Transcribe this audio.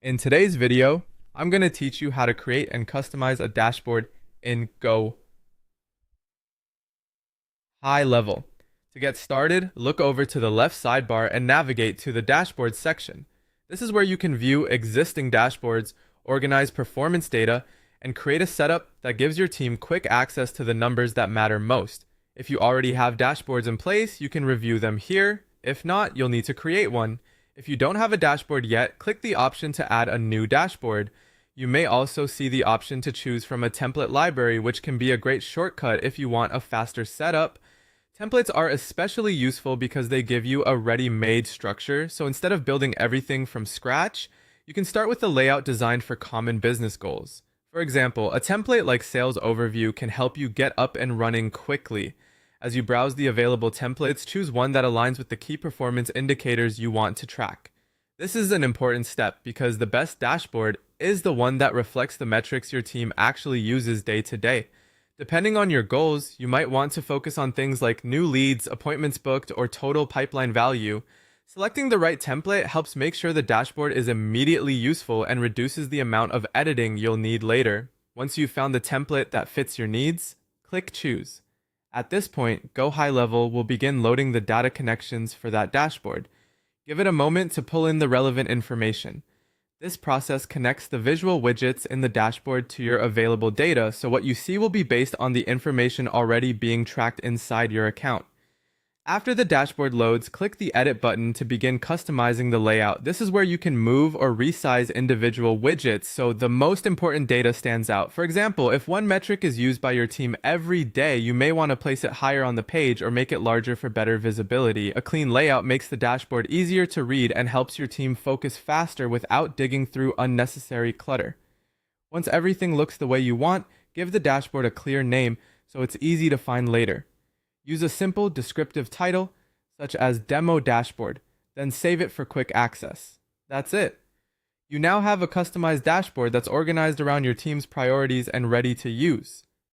In today's video, I'm going to teach you how to create and customize a dashboard in Go High Level. To get started, look over to the left sidebar and navigate to the Dashboard section. This is where you can view existing dashboards, organize performance data, and create a setup that gives your team quick access to the numbers that matter most. If you already have dashboards in place, you can review them here. If not, you'll need to create one. If you don't have a dashboard yet, click the option to add a new dashboard. You may also see the option to choose from a template library, which can be a great shortcut if you want a faster setup. Templates are especially useful because they give you a ready-made structure, so instead of building everything from scratch, you can start with a layout designed for common business goals. For example, a template like Sales Overview can help you get up and running quickly. As you browse the available templates, choose one that aligns with the key performance indicators you want to track. This is an important step because the best dashboard is the one that reflects the metrics your team actually uses day to day. Depending on your goals, you might want to focus on things like new leads, appointments booked, or total pipeline value. Selecting the right template helps make sure the dashboard is immediately useful and reduces the amount of editing you'll need later. Once you've found the template that fits your needs, click Choose. At this point, Go High Level will begin loading the data connections for that dashboard. Give it a moment to pull in the relevant information. This process connects the visual widgets in the dashboard to your available data, so what you see will be based on the information already being tracked inside your account. After the dashboard loads, click the Edit button to begin customizing the layout. This is where you can move or resize individual widgets so the most important data stands out. For example, if one metric is used by your team every day, you may want to place it higher on the page or make it larger for better visibility. A clean layout makes the dashboard easier to read and helps your team focus faster without digging through unnecessary clutter. Once everything looks the way you want, give the dashboard a clear name so it's easy to find later. Use a simple descriptive title, such as Demo Dashboard, then save it for quick access. That's it. You now have a customized dashboard that's organized around your team's priorities and ready to use.